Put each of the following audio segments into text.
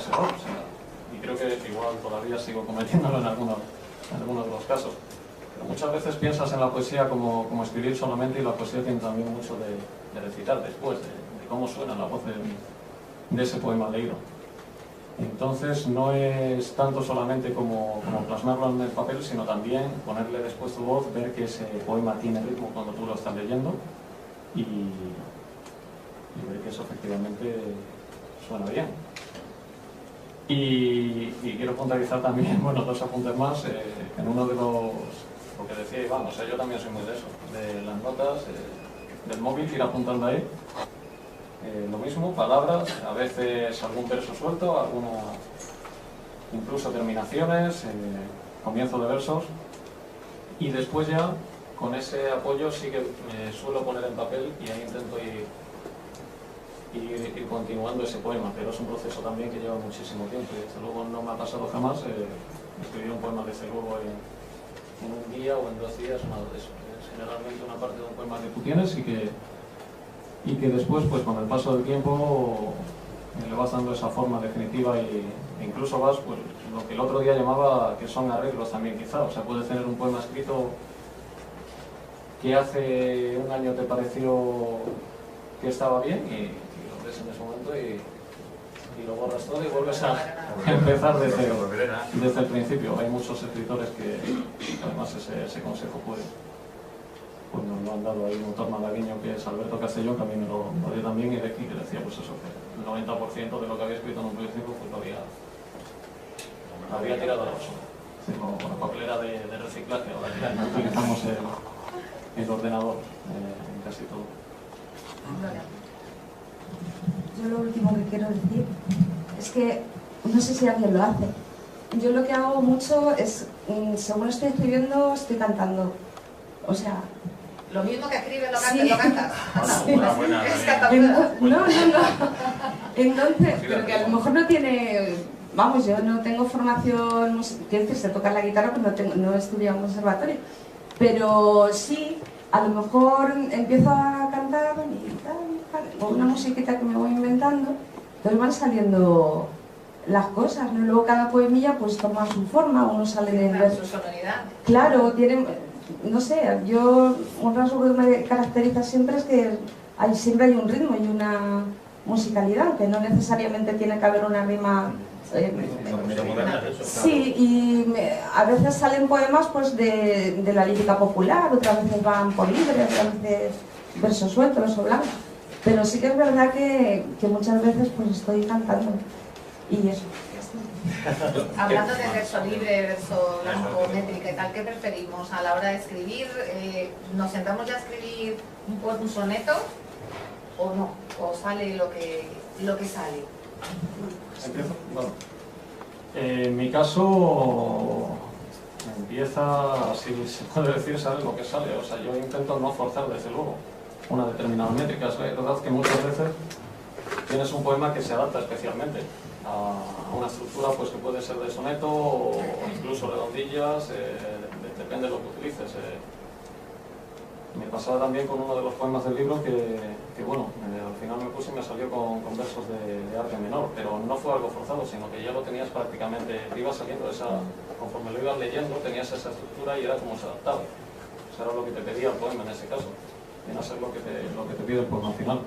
ese error. O sea, y creo que igual todavía sigo cometiéndolo en algunos de los casos. Pero muchas veces piensas en la poesía como escribir solamente, y la poesía tiene también mucho de recitar después, de cómo suena la voz de ese poema leído. Entonces no es tanto solamente como plasmarlo en el papel, sino también ponerle después tu voz, ver que ese poema tiene ritmo cuando tú lo estás leyendo y ver que eso efectivamente suena bien. Y quiero puntualizar también, bueno, dos apuntes más, en uno de lo que decía Iván, o sea, yo también soy muy de eso, de las notas, del móvil, ir apuntando ahí. Lo mismo, palabras, a veces algún verso suelto, incluso terminaciones, comienzo de versos, y después ya con ese apoyo sí que me suelo poner en papel y ahí intento ir continuando ese poema, pero es un proceso también que lleva muchísimo tiempo y desde luego no me ha pasado jamás escribir un poema desde luego en un día o en 2 días, nada de eso. Es generalmente una parte de un poema que tú tienes y que después, pues con el paso del tiempo, le vas dando esa forma definitiva e incluso vas, pues lo que el otro día llamaba que son arreglos también quizá. O sea, puedes tener un poema escrito que hace un año te pareció que estaba bien y lo ves en ese momento y lo borras todo y vuelves a empezar desde el principio. Hay muchos escritores que además ese consejo pues nos lo han dado ahí un autor malagueño que es Alberto Castellón, que a mí me lo dio también, y de aquí que decía pues eso, que el 90% de lo que había escrito en un principio pues lo había tirado a la basura. Con la papelera de reciclaje, ahora que utilizamos el ordenador en casi todo. Yo lo último que quiero decir es que no sé si alguien lo hace. Yo lo que hago mucho es, según estoy escribiendo, estoy cantando. O sea, lo mismo que escribes, lo sí. cantas. Sí. Buena. No. Entonces, pero que a lo mejor no tiene... Vamos, yo no tengo formación, quiero decir, sé tocar la guitarra, pero no he estudiado en un conservatorio. Pero sí, a lo mejor empiezo a cantar y tal, con una musiquita que me voy inventando, entonces van saliendo las cosas, ¿no? Luego cada poemilla pues toma su forma, uno sale de... Su sonoridad. Claro, tiene... No sé, yo un rasgo que me caracteriza siempre es que siempre hay un ritmo y una musicalidad, que no necesariamente tiene que haber una rima... Sí, y a veces salen poemas pues de la lírica popular, otras veces van por libre, otras veces versos sueltos, verso blanco. Pero sí que es verdad que muchas veces pues estoy cantando. Y eso. Hablando de verso libre, verso blanco, métrica y tal, ¿qué preferimos a la hora de escribir? ¿Nos sentamos ya a escribir un soneto o no? ¿O sale lo que sale? ¿Empiezo? Bueno, en mi caso empieza, si se puede decir, sale lo que sale. O sea, yo intento no forzar desde luego una determinada métrica. Es verdad que muchas veces tienes un poema que se adapta especialmente a una estructura pues que puede ser de soneto o incluso redondillas, depende de lo que utilices. Me pasaba también con uno de los poemas del libro que bueno, al final me puse y me salió con versos de arte menor, pero no fue algo forzado, sino que ya lo tenías prácticamente, te iba saliendo conforme lo ibas leyendo, tenías esa estructura y era como se adaptaba. Eso era lo que te pedía el poema en ese caso, y no ser lo que te pide el poema final.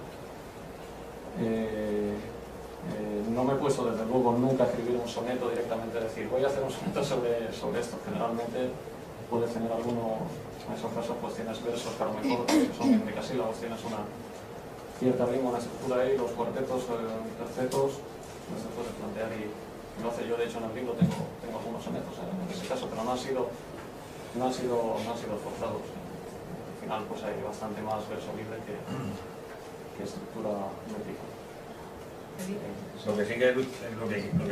No me he puesto desde luego nunca a escribir un soneto directamente, decir voy a hacer un soneto sobre esto. Generalmente puedes tener algunos, en esos casos pues tienes versos que a lo mejor que son endecasílabos, tienes una cierta rima, una estructura ahí, los cuartetos, tercetos, pues se puede plantear y lo hace. Yo de hecho en el libro tengo algunos sonetos en ese caso, pero no han sido forzados. Al final pues hay bastante más verso libre que estructura métrica. Lo que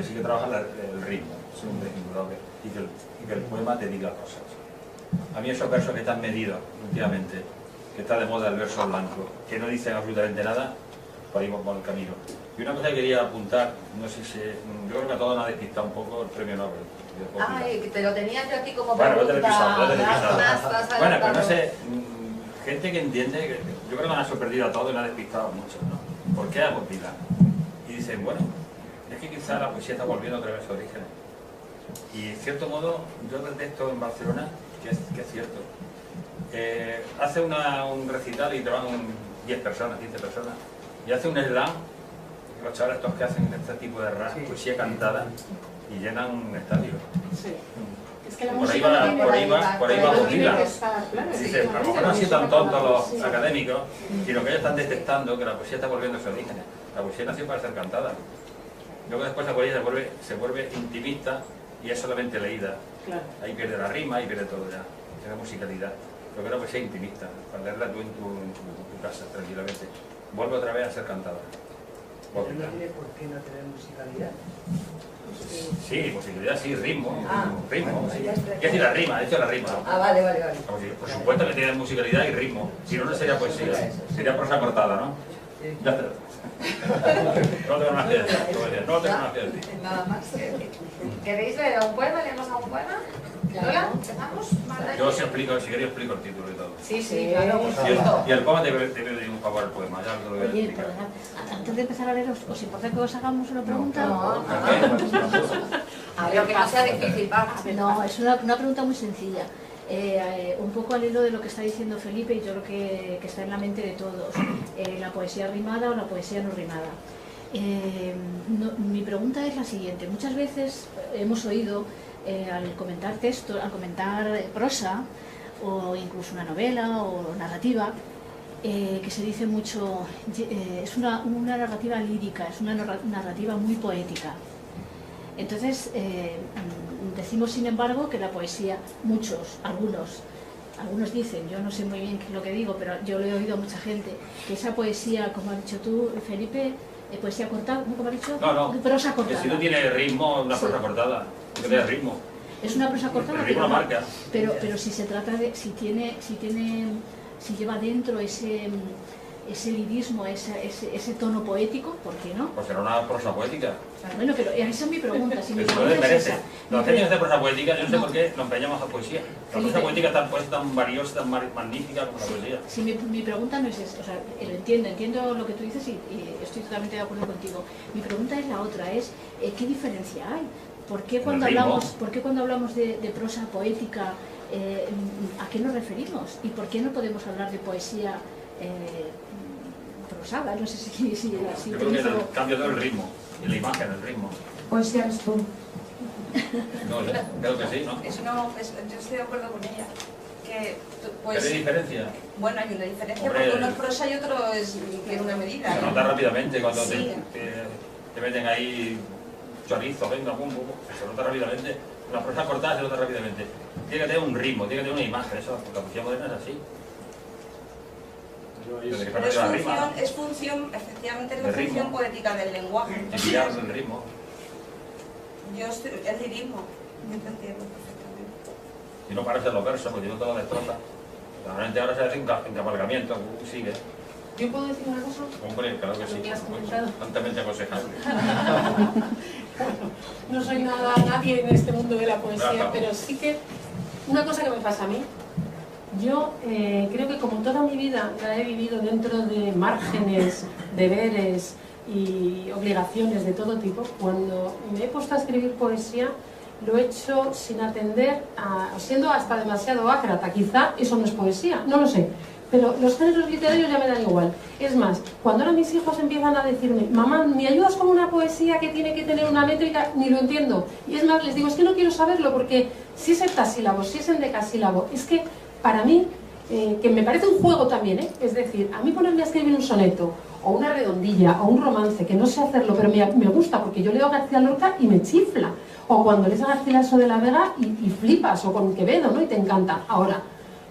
sí que trabaja el ritmo, siempre, y que el poema te diga cosas. A mí esos versos que están medidos últimamente, que está de moda el verso blanco, que no dicen absolutamente nada, por ahí por el camino. Y una cosa que quería apuntar, no sé si... Yo creo que a todos nos ha despistado un poco el premio Nobel. Ay, que te lo tenía yo aquí como bueno, pregunta. Bueno, pero no sé, gente que entiende, yo creo que nos ha sorprendido a todos y nos ha despistado mucho, ¿no? ¿Por qué hago vida? Y dicen, bueno, es que quizá la poesía está volviendo otra vez a sus orígenes. Y en cierto modo, yo detecto en Barcelona que es cierto. Hace un recital y trabajan 10 personas, 15 personas, y hace un slam, los chavales estos que hacen este tipo de rap, poesía cantada, y llenan un estadio. Sí. Es que la Por ahí música va, no tiene por ahí va, por ahí va tiene Bombila. que estar, claro, Dice, a lo mejor no han sido tan tontos los académicos, sino que ellos están detectando que la poesía está volviendo a sus orígenes. La poesía nació para ser cantada. Luego después la poesía se vuelve intimista y es solamente leída. Claro. Ahí pierde la rima, ahí pierde todo ya, pierde musicalidad. Lo que la poesía intimista, para leerla tú en tu casa, tranquilamente. Vuelve otra vez a ser cantada. Pero no tiene por qué no tener musicalidad. Sí, musicalidad, sí, ritmo. Ritmo, sí. ya está. ¿Qué decir la rima? He dicho la rima. Vale. Por supuesto que tiene musicalidad y ritmo. Si no, no sería poesía. Sería prosa cortada, ¿no? Ya está. No tengo más que decir. No tengo más que decir. Nada más que decir. ¿Queréis leer un poema? ¿Leemos a un poema? Lola, ¿empezamos? Yo si queréis explico el título y todo. Sí, claro, por supuesto. Y el poema debe de un favor al poema, ya lo voy a Oye, explicar. perdonad, antes de empezar a leer, ¿os importa que os hagamos una pregunta? No. Pero que no sea difícil, va. No, es una pregunta muy sencilla. Un poco al hilo de lo que está diciendo Felipe y yo creo que está en la mente de todos. La poesía rimada o la poesía no rimada. Mi pregunta es la siguiente. Muchas veces hemos oído al comentar texto, al comentar prosa o incluso una novela o narrativa, que se dice mucho, es una narrativa lírica, es una narrativa muy poética. Entonces, decimos sin embargo que la poesía, algunos dicen, yo no sé muy bien qué es lo que digo, pero yo lo he oído a mucha gente, que esa poesía, como has dicho tú, Felipe, poesía cortada, ¿cómo has dicho? No, prosa cortada. que si no tiene ritmo, una prosa cortada, no tiene ritmo. Es una prosa cortada, El ritmo marca. pero si se trata de, si lleva dentro ese lirismo, ese tono poético, ¿por qué no? Pues será una prosa poética. Bueno, pero esa es mi pregunta. Si mi Eso pregunta es merece. esa. Los técnicos de prosa poética, yo no sé por qué nos empeñamos a poesía. La Felipe. prosa poética tan valiosa, tan magnífica como la poesía. Si mi pregunta no es esa, o sea, lo entiendo lo que tú dices y estoy totalmente de acuerdo contigo. Mi pregunta es la otra, es ¿qué diferencia hay? ¿Por qué cuando hablamos de prosa poética, a qué nos referimos? ¿Y por qué no podemos hablar de poesía prosada? No sé si Yo creo que es el cambio del ritmo, y la imagen, el ritmo. Poesía eres tú. No sé, creo que sí, ¿no? Eso no, yo estoy de acuerdo con ella. Que, pues, ¿Qué diferencia? bueno, hay una diferencia Hombre, porque uno es prosa y otro tiene una medida. Se nota rápidamente cuando Sí. te meten ahí chorizo, venga, pum, pum, se nota rápidamente. Una prosa cortada se nota rápidamente. Tiene que tener un ritmo, tiene que tener una imagen, eso, la poesía moderna es así. Desde que Pero perdió la rima, es función, efectivamente es la El ritmo. función poética del lenguaje. y pillar el ritmo. El lirismo, yo te entiendo perfectamente. Y no parecen los versos, porque yo todo destroza. Realmente ahora se hace encabalgamiento, sigue. ¿Yo puedo decir una cosa? Hombre, claro que sí, Lo que has por supuesto. comentado. Altamente aconsejable. No soy nadie en este mundo de la poesía, Claro. pero sí que una cosa que me pasa a mí, yo creo que como toda mi vida la he vivido dentro de márgenes, deberes y obligaciones de todo tipo, cuando me he puesto a escribir poesía lo he hecho sin atender, siendo hasta demasiado ácrata. Quizá eso no es poesía, no lo sé. Pero los géneros literarios ya me dan igual. Es más, cuando ahora mis hijos empiezan a decirme, mamá, ¿me ayudas con una poesía que tiene que tener una métrica? Ni lo entiendo. Y es más, les digo, es que no quiero saberlo porque si es heptasílabo, si es endecasílabo, es que para mí, que me parece un juego también, es decir, a mí ponerme a escribir un soneto o una redondilla o un romance, que no sé hacerlo, pero me gusta porque yo leo a García Lorca y me chifla. O cuando lees a Garcilaso de la Vega y flipas, o con Quevedo, ¿no? Y te encanta. Ahora,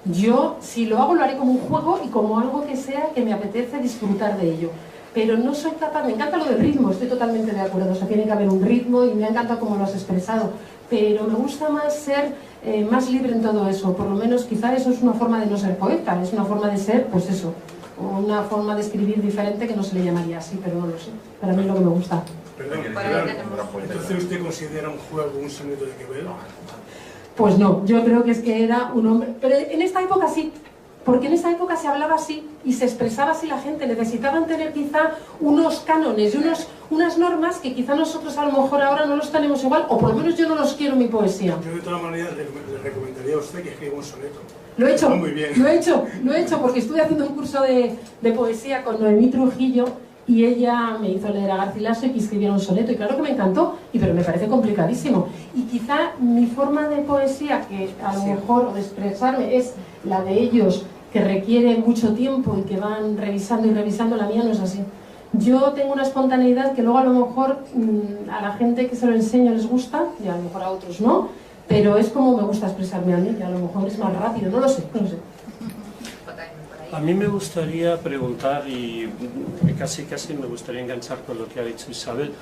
yo, si lo hago, lo haré como un juego y como algo que sea que me apetece disfrutar de ello. Pero no soy capaz, me encanta lo del ritmo, estoy totalmente de acuerdo, o sea, tiene que haber un ritmo y me encanta cómo lo has expresado. Pero me gusta más ser más libre en todo eso, por lo menos quizá eso es una forma de no ser poeta, es una forma de ser, pues eso, una forma de escribir diferente que no se le llamaría así, pero no lo sé, para mí es lo que me gusta. Perdón, ¿entonces usted considera un juego un soneto de Quevedo? Pues no, yo creo que es que era un hombre... Pero en esta época sí, porque en esta época se hablaba así y se expresaba así la gente. Necesitaban tener quizá unos cánones y unas normas que quizá nosotros a lo mejor ahora no los tenemos igual, o por lo menos yo no los quiero en mi poesía. Yo de todas maneras le recomendaría a usted que escriba un soneto. Lo he hecho, Muy bien. lo he hecho porque estuve haciendo un curso de poesía con Noemí Trujillo y ella me hizo leer a Garcilaso y que escribiera un soneto, y claro que me encantó, pero me parece complicadísimo. Y quizá mi forma de poesía, que a lo mejor, o de expresarme, es la de ellos, que requiere mucho tiempo y que van revisando y revisando, la mía no es así. Yo tengo una espontaneidad que luego a lo mejor a la gente que se lo enseño les gusta, y a lo mejor a otros no, pero es como me gusta expresarme a mí, que a lo mejor es más rápido, no lo sé. A mí me gustaría preguntar, y casi me gustaría enganchar con lo que ha dicho Isabel,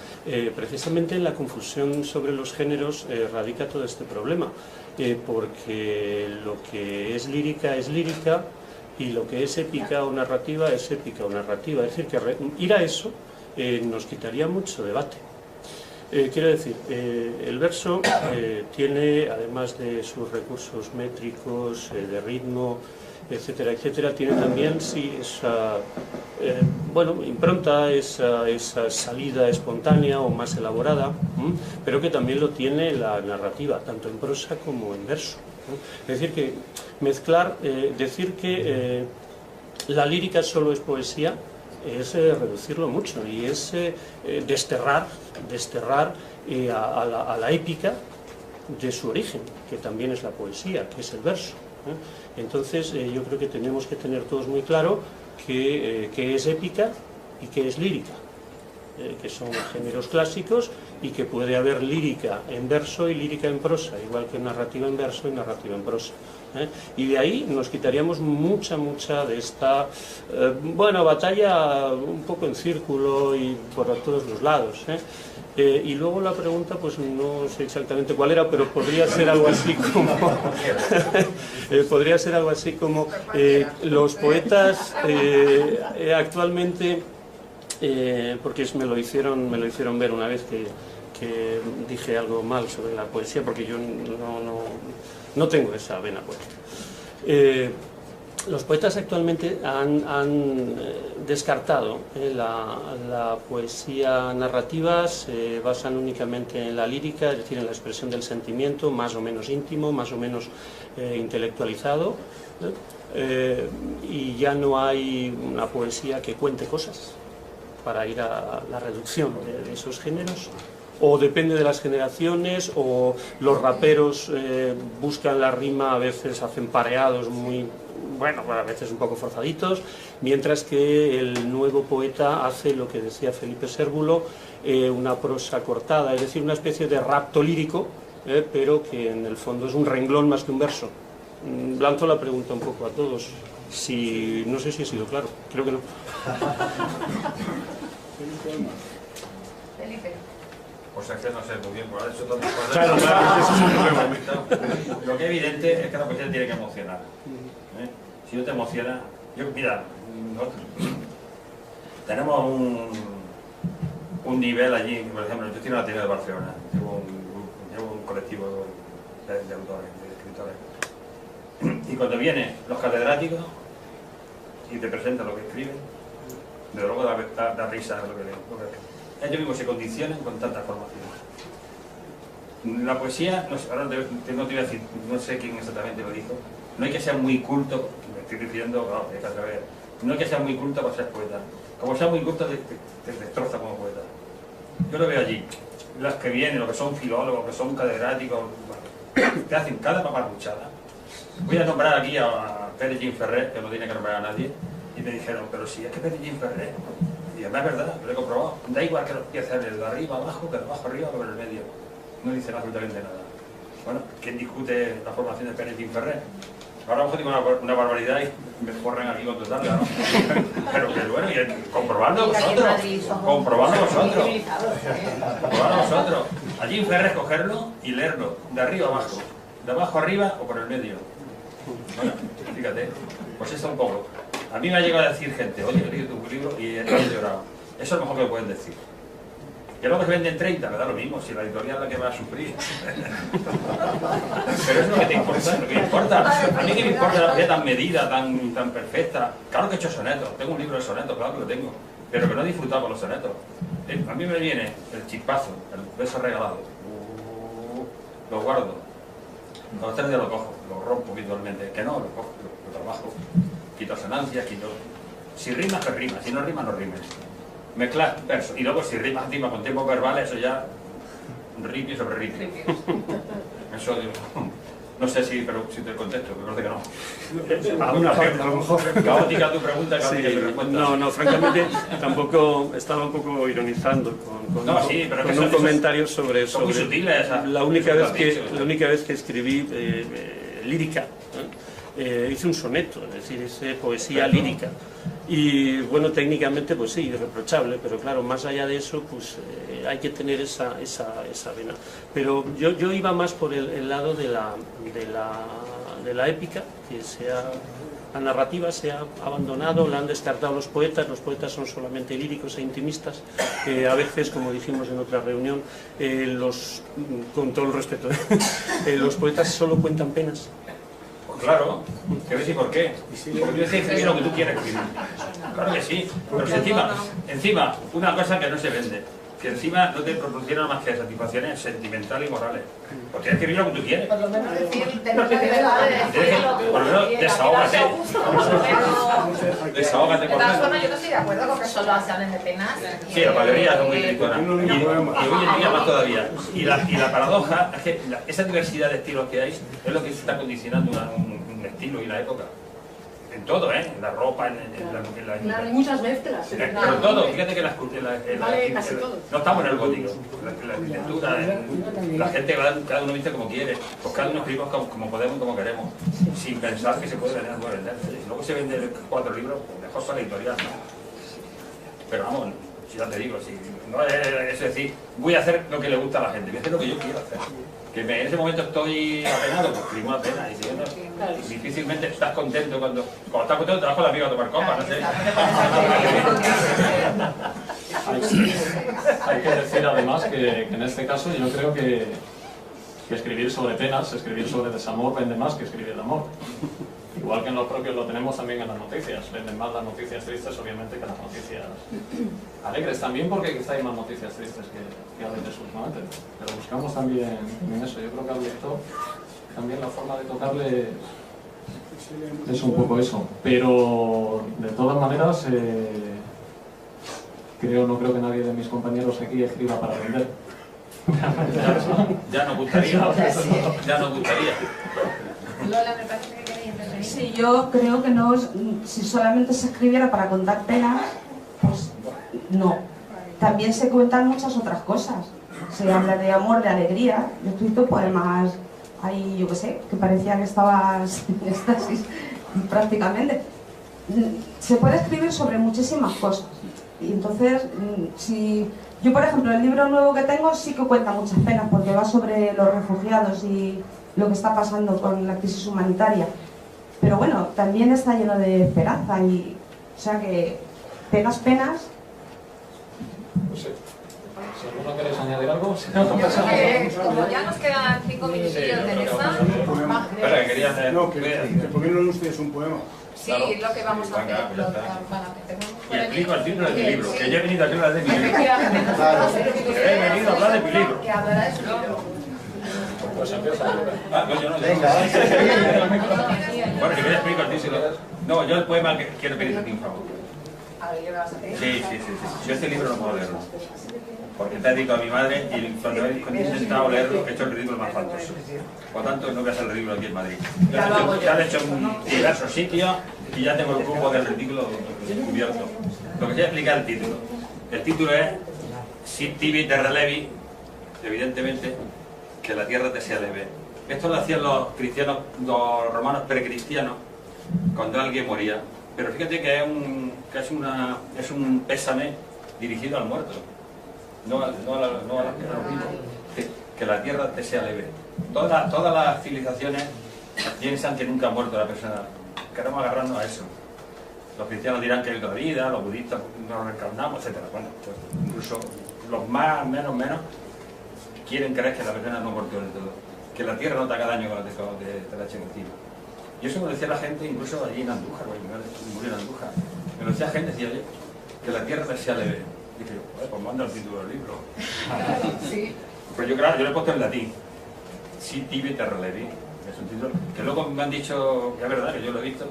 precisamente en la confusión sobre los géneros radica todo este problema, porque lo que es lírica y lo que es épica o narrativa es épica o narrativa. Es decir, que ir a eso nos quitaría mucho debate. Quiero decir, el verso tiene, además de sus recursos métricos, de ritmo, etcétera, etcétera, tiene también esa impronta, esa salida espontánea o más elaborada, pero que también lo tiene la narrativa, tanto en prosa como en verso. Es decir, que mezclar, decir que la lírica solo es poesía es reducirlo mucho y es desterrar a la épica de su origen, que también es la poesía, que es el verso. Entonces yo creo que tenemos que tener todos muy claro qué es épica y qué es lírica, que son géneros clásicos y que puede haber lírica en verso y lírica en prosa, igual que narrativa en verso y narrativa en prosa. Y de ahí nos quitaríamos mucha de esta batalla un poco en círculo y por todos los lados. Y luego la pregunta, pues no sé exactamente cuál era, pero podría ser algo así como los poetas actualmente, porque me lo hicieron ver una vez que dije algo mal sobre la poesía, porque yo no tengo esa vena poética. Los poetas actualmente han descartado la poesía narrativa, se basan únicamente en la lírica, es decir, en la expresión del sentimiento, más o menos íntimo, más o menos intelectualizado, y ya no hay una poesía que cuente cosas para ir a la reducción de esos géneros. O depende de las generaciones, o los raperos buscan la rima, a veces hacen pareados muy, a veces un poco forzaditos, mientras que el nuevo poeta hace lo que decía Felipe Sérvulo, una prosa cortada, es decir, una especie de rapto lírico, pero que en el fondo es un renglón más que un verso. Lanzo la pregunta un poco a todos, no sé si he sido claro, creo que no. Felipe. Pues es que no sé muy bien, por eso todo. Claro, eso es un problema. Lo que es evidente es que la poesía tiene que emocionar. Si no te emociona, mira, tenemos un nivel allí, por ejemplo, yo estoy en la Ateneo de Barcelona, llevo un colectivo de autores, de escritores, y cuando vienen los catedráticos y te presentan lo que escriben, desde luego da risa lo que leen. Ellos mismos se condicionan con tanta formación. La poesía, ahora no te voy a decir, no sé quién exactamente lo dijo, no hay que ser muy culto, me estoy diciendo, no hay que ser muy culto para ser poeta. Como sea muy culto, te destroza como poeta. Yo lo veo allí. Las que vienen, los que son filólogos, que son catedráticos, te hacen cada paparruchada. Voy a nombrar aquí a Pere Gimferrer, que no tiene que nombrar a nadie, y me dijeron, pero si es que Pere Gimferrer, y además es verdad, lo he comprobado, da igual que lo empiece de arriba abajo, que de abajo arriba, que por el medio. No dicen absolutamente nada. Bueno, ¿quién discute la formación de Pere Gimferrer? Ahora a lo mejor digo una barbaridad y me corren aquí con total, ¿no? Pero que bueno, y comprobadlo vosotros. Comprobadlo vosotros. Comprobadlo vosotros. A Gimferrer cogerlo y leerlo, de arriba abajo, de abajo arriba o por el medio. Bueno, fíjate, pues eso un poco. A mí me ha llegado a decir gente, oye, he leído tu libro y he llorado. Eso es lo mejor que me pueden decir. Y luego que se venden 30, me da lo mismo, si la editorial es la que va a sufrir. Pero es lo que te importa, lo que me importa. A mí que me importa la poesía tan medida, tan perfecta. Claro que he hecho sonetos, tengo un libro de sonetos, claro que lo tengo. Pero que no he disfrutado con los sonetos. A mí me viene el chispazo, el beso regalado, lo guardo, a los 3 días lo cojo, lo rompo habitualmente, que no, lo cojo, lo trabajo, quito asonancias, quito... Si rimas, pues rimas, si no rimas, no rimes. Mezclas versos, y luego si rimas encima con tiempos verbales, eso ya... ripi sobre ripi. Eso digo... No sé si, pero si te contesto, me parece que no. A lo mejor. Caótica tu pregunta, caótica tu respuesta. No, francamente, tampoco estaba un poco ironizando con un comentario sobre muy sutiles, la única vez que escribí lírica. Hice un soneto, es decir, hice poesía lírica. Y bueno, técnicamente pues sí, irreprochable, pero claro, más allá de eso, pues hay que tener esa vena. Pero yo iba más por el lado de la épica, que la narrativa se ha abandonado, la han descartado los poetas son solamente líricos e intimistas, a veces, como dijimos en otra reunión, con todo el respeto, los poetas solo cuentan penas. Claro, que ves y por qué. Porque tienes que escribir lo que tú quieres escribir. Claro que sí, pero si encima, una cosa que no se vende, que encima no te proporciona más que satisfacciones sentimentales y morales. Pues tienes que escribir lo que tú quieres. Por lo menos decir, tener la libertad de decirlo. Por lo menos desahógate. Desahógate por De todas formas, yo no estoy de acuerdo con que solo se hablen de penas. Sí, la mayoría son muy criticonas. Y hoy en día más todavía. Y la paradoja es que esa diversidad de estilos que hay es lo que está condicionando un estilo y la época. En todo, ¿eh? En la ropa, en la... Claro, hay muchas mezclas. Pero todo, fíjate que casi todo. No estamos en el gótico. La arquitectura, la gente, cada uno viste como quiere. Pues cada uno escribimos como podemos y como queremos. Sin pensar que se puede vender algo vender. Si luego se venden 4 libros, pues mejor para la editorial, ¿no? Pero vamos, si ya te digo, si no es decir, voy a hacer lo que le gusta a la gente, voy a hacer lo que yo quiero hacer. Que en ese momento estoy apenado, pues escribo una pena. Y si no, difícilmente estás contento cuando estás contento te vas con la amiga a tomar copa, no sé. Hay que decir además que en este caso yo creo que escribir sobre penas, escribir sobre desamor vende más que escribir de amor. Igual que en los propios lo tenemos también en las noticias. Venden más las noticias tristes, obviamente, que las noticias alegres. También porque quizá hay más noticias tristes que alegres últimamente. Pero buscamos también en eso. Yo creo que al lector también la forma de tocarle es un poco eso. Pero de todas maneras, no creo que nadie de mis compañeros aquí escriba para vender. Ya nos gustaría. Ya nos gustaría. Lola, me parece que quería intervenir. Sí, yo creo que no, si solamente se escribiera para contar penas, pues no. También se cuentan muchas otras cosas. Se habla de amor, de alegría. Yo he escrito poemas ahí, yo qué sé, que parecía que estabas en éxtasis prácticamente. Se puede escribir sobre muchísimas cosas. Y entonces, si yo, por ejemplo, el libro nuevo que tengo sí que cuenta muchas penas porque va sobre los refugiados y lo que está pasando con la crisis humanitaria. Pero bueno, también está lleno de esperanza y, o sea que, penas. No sé. Si alguno queréis añadir algo, si no, Yo creo que como ya nos quedan 5 minutillos de mesa... Espera, que quería hacer... No, que ¿por qué no leen ustedes un poema? Sí, lo que vamos a hacer. Y explico el título de mi libro, que yo he venido aquí a hablar de mi libro. Efectivamente, He venido a hablar de mi libro. que hablará de su libro. pues empieza. No, yo no. Venga, Bueno, si quieres explico el título. No, yo el poema que quiero pedirte a ti un favor. A ver, ¿qué me vas a pedir? Sí. Yo este libro no puedo leerlo. Porque está dedicado a mi madre y cuando he intentado leerlo he hecho el ridículo más faltoso. Por lo tanto, no voy a hacer el ridículo aquí en Madrid. Ya lo he hecho en diversos sitios y ya tengo el grupo del ridículo cubierto. Lo que quiero explicar el título. El título es Sit tibi terra levi, evidentemente, que la tierra te sea leve. Esto lo hacían los cristianos, los romanos precristianos, cuando alguien moría. Pero fíjate que es un pésame dirigido al muerto. No a los vivos, que la tierra te sea leve. Todas las civilizaciones piensan que nunca ha muerto la persona. Queremos agarrarnos a eso. Los cristianos dirán que hay otra vida, los budistas nos reencarnamos, etc. Bueno, pues incluso los menos quieren creer que la persona no ha muerto del todo. Que la tierra no te haga daño cuando te la echen encima. Y eso me lo decía la gente incluso allí en Andújar, murió en Andújar. Me lo decía gente, decía, oye, que la tierra te sea leve. Dije yo, pues manda el título del libro. Sí. Pues yo, claro, yo le he puesto en latín. Si tibi terra levi. Es un título que luego me han dicho, que es verdad, que yo lo he visto,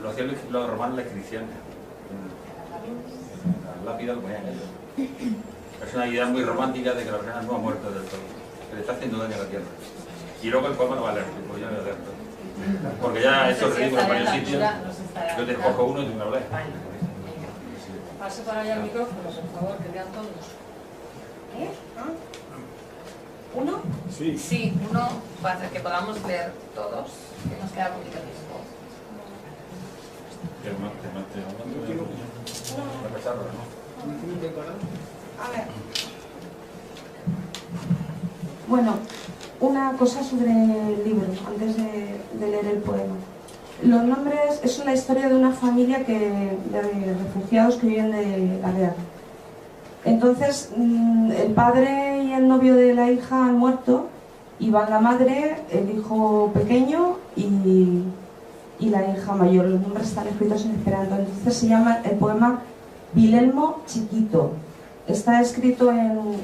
lo hacían los romanos, las cristianas. En las lápidas lo ponían ellos. Es una idea muy romántica de que la persona no ha muerto del todo, que le está haciendo daño a la tierra. Y luego el poema no va a leer, pues yo no voy a leer todo. Porque ya he hecho ridículo en varios sitios. Yo te escojo uno y tú me lo lees. Pase para allá el micrófono, por favor, que vean todos. ¿Uno? Sí. Sí, uno para que podamos leer todos, que nos queda poquito tiempo. A ver. Bueno, una cosa sobre el libro, antes de leer el poema. Los nombres es una historia de una familia de refugiados que viven de la guerra. Entonces, el padre y el novio de la hija han muerto y van la madre, el hijo pequeño y la hija mayor. Los nombres están escritos en esperanto. Entonces se llama el poema Vilelmo Chiquito. Está escrito en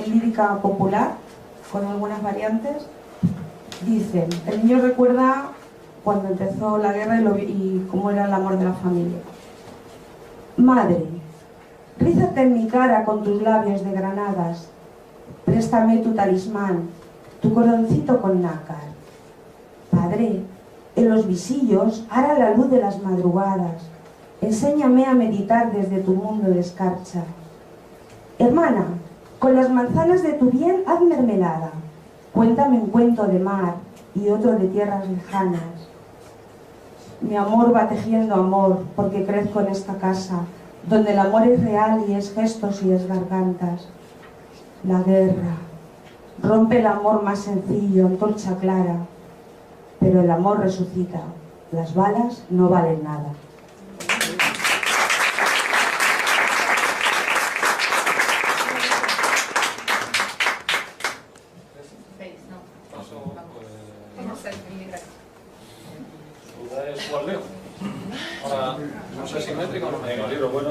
lírica popular, con algunas variantes. Dice, el niño recuerda cuando empezó la guerra y cómo era el amor de la familia. Madre, rízate en mi cara con tus labios de granadas. Préstame tu talismán, tu coroncito con nácar. Padre, en los visillos hará la luz de las madrugadas. Enséñame a meditar desde tu mundo de escarcha. Hermana, con las manzanas de tu bien haz mermelada. Cuéntame un cuento de mar y otro de tierras lejanas. Mi amor va tejiendo amor porque crezco en esta casa, donde el amor es real y es gestos y es gargantas. La guerra rompe el amor más sencillo, antorcha clara, pero el amor resucita. Las balas no valen nada. ¿Cuál leo? Ahora, no sé simétrico o no me digo. El libro bueno.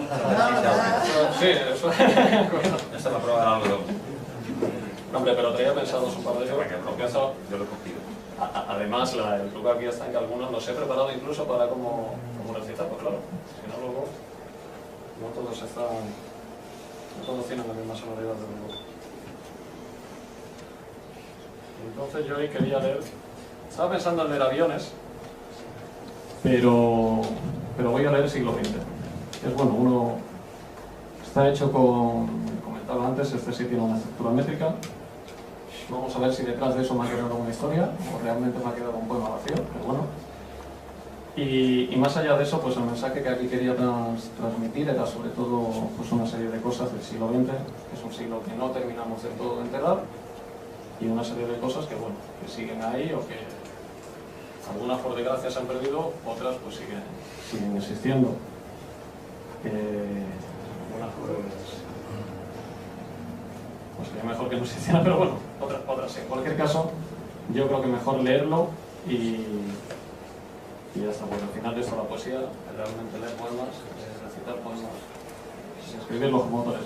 Sí, eso. Esta es la prueba de algo. Hombre, pero traía pensado un par de ellos. Porque eso, yo lo he cogido. Además, el truco aquí está en que algunos los he preparado incluso para cómo recitar, pues claro. Si no, luego no todos están. No todos tienen la misma sonoridad del grupo. Entonces yo hoy quería leer. Estaba pensando en leer aviones. Pero voy a leer el siglo XX. Es bueno, uno está hecho con, comentaba antes, este sí tiene una estructura métrica. Vamos a ver si detrás de eso me ha quedado una historia o realmente me ha quedado un poema vacío, pero bueno. Y más allá de eso, pues el mensaje que aquí quería transmitir era sobre todo pues una serie de cosas del siglo XX, que es un siglo que no terminamos del todo de enterrar, y una serie de cosas que bueno, que siguen ahí o que algunas por desgracia se han perdido, otras pues siguen existiendo. Algunas pues sería mejor que no existieran, pero bueno, otras sí. En cualquier caso, yo creo que mejor leerlo y ya está. Bueno, al final de esto la poesía, realmente leer poemas, recitar poemas, escribirlos como autores.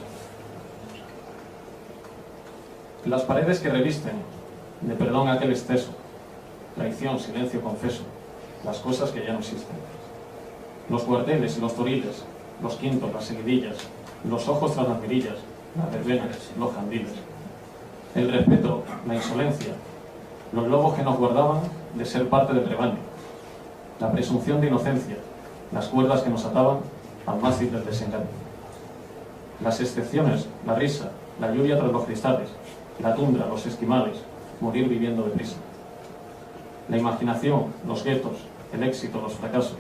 Las paredes que revisten de perdón aquel exceso, traición, silencio, confeso, las cosas que ya no existen. Los cuarteles y los toriles, los quintos, las seguidillas, los ojos tras las mirillas, las verbenas, los candiles. El respeto, la insolencia, los lobos que nos guardaban de ser parte del rebaño, la presunción de inocencia, las cuerdas que nos ataban al mástil del desengaño. Las excepciones, la risa, la lluvia tras los cristales, la tundra, los esquimales, morir viviendo deprisa. La imaginación, los guetos, el éxito, los fracasos,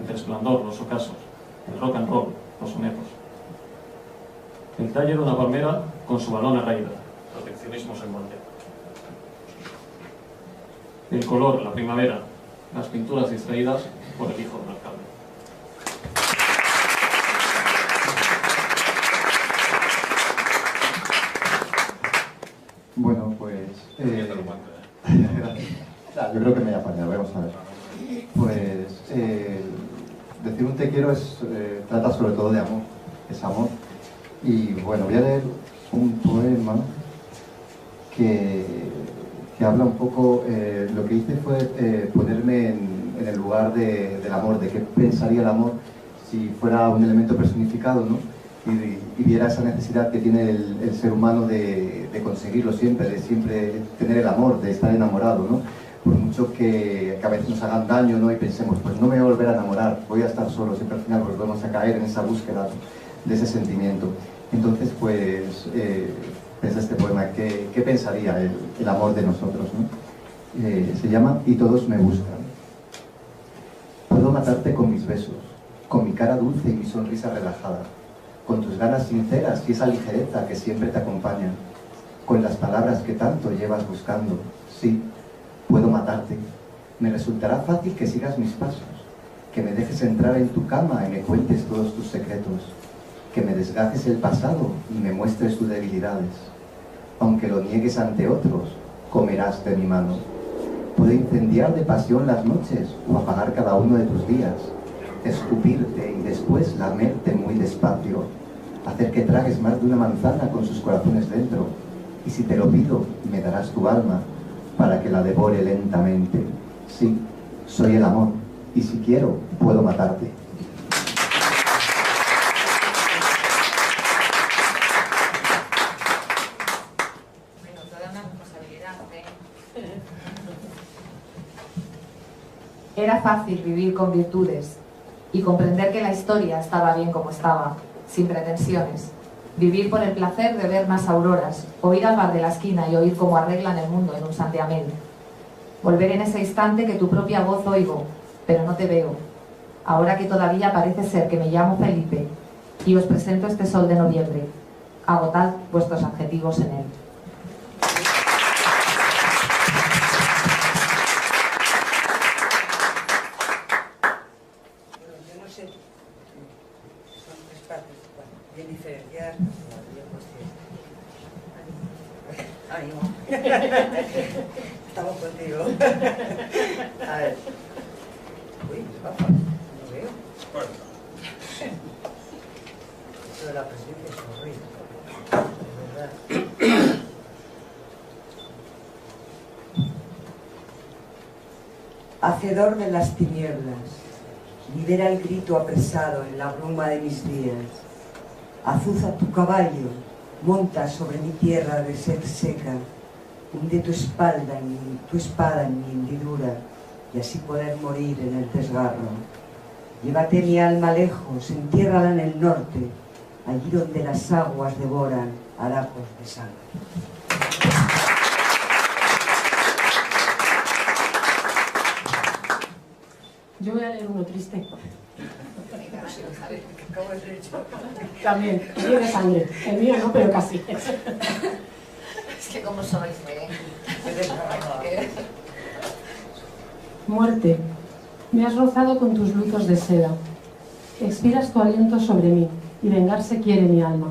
el resplandor, los ocasos, el rock and roll, los sonetos. El talle de una palmera con su balona raída, proteccionismo en molde. El color, la primavera, las pinturas distraídas por el hijo del alcalde. Bueno, pues... yo creo que me he apañado, vamos a ver. Pues decir un te quiero trata sobre todo de amor, es amor. Y bueno, voy a leer un poema que habla un poco, lo que hice fue ponerme en el lugar del amor, de qué pensaría el amor si fuera un elemento personificado, ¿no? Y viera esa necesidad que tiene el ser humano de conseguirlo siempre, de siempre tener el amor, de estar enamorado, ¿no? Por mucho que a veces nos hagan daño, ¿no? Y pensemos, pues no me voy a volver a enamorar, voy a estar solo, siempre al final volvemos a caer en esa búsqueda de ese sentimiento. Entonces, pues, pensé este poema, ¿qué pensaría el amor de nosotros, ¿no? Se llama Y todos me buscan. Puedo matarte con mis besos, con mi cara dulce y mi sonrisa relajada, con tus ganas sinceras y esa ligereza que siempre te acompaña, con las palabras que tanto llevas buscando. Sí, puedo matarte. Me resultará fácil que sigas mis pasos, que me dejes entrar en tu cama y me cuentes todos tus secretos, que me desgajes el pasado y me muestres tus debilidades. Aunque lo niegues ante otros, comerás de mi mano. Puedo incendiar de pasión las noches o apagar cada uno de tus días, escupirte y después lamerte muy despacio, hacer que tragues más de una manzana con sus corazones dentro, y si te lo pido, me darás tu alma para que la devore lentamente. Sí, soy el amor, y si quiero, puedo matarte. Bueno, toda una responsabilidad, ¿eh? Era fácil vivir con virtudes y comprender que la historia estaba bien como estaba, sin pretensiones. Vivir por el placer de ver más auroras, o ir al bar de la esquina y oír cómo arreglan el mundo en un santiamén. Volver en ese instante que tu propia voz oigo, pero no te veo. Ahora que todavía parece ser que me llamo Felipe y os presento este sol de noviembre. Agotad vuestros adjetivos en él. Bien diferenciar. Ánimo. Estamos contigo. A ver. Uy, papá, no veo. Esto de la presencia es horrible. De verdad. Hacedor de las tinieblas, libera el grito apresado en la bruma de mis días. Azuza tu caballo, monta sobre mi tierra de sed seca, hunde tu espada en mi hendidura, y así poder morir en el desgarro. Llévate mi alma lejos, entiérrala en el norte, allí donde las aguas devoran harapos de sangre. Yo voy a leer uno triste. También, tiene sangre. El mío no, pero casi. Es que como sois, Muerte, me has rozado con tus lutos de seda. Expiras tu aliento sobre mí y vengarse quiere mi alma.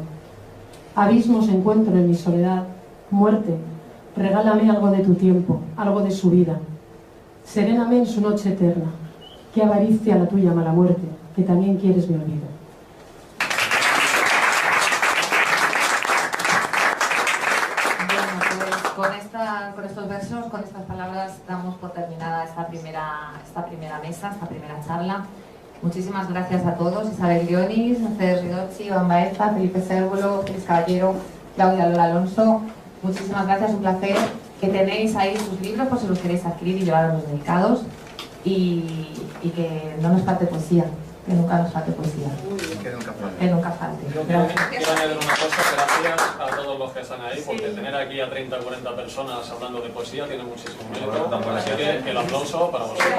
Abismos encuentro en mi soledad. Muerte, regálame algo de tu tiempo, algo de su vida. Seréname en su noche eterna. Qué avaricia la tuya, mala muerte, que también quieres mi olvido. Bueno, pues con estos versos, con estas palabras, damos por terminada esta primera mesa, esta primera charla. Muchísimas gracias a todos: Isabel Dionis, Mercedes Ridocci, Iván Baeza, Felipe Cérvulo, Félix Caballero, Claudia Lola Alonso. Muchísimas gracias, un placer. Que tenéis ahí sus libros por si los queréis adquirir y llevar a los dedicados. Y que no nos falte poesía, que nunca nos falte poesía. Que nunca falte. Yo quiero añadir una cosa: gracias a todos los que están ahí, porque tener aquí a 30 o 40 personas hablando de poesía tiene muchísimo mérito. Así que el aplauso para vosotros.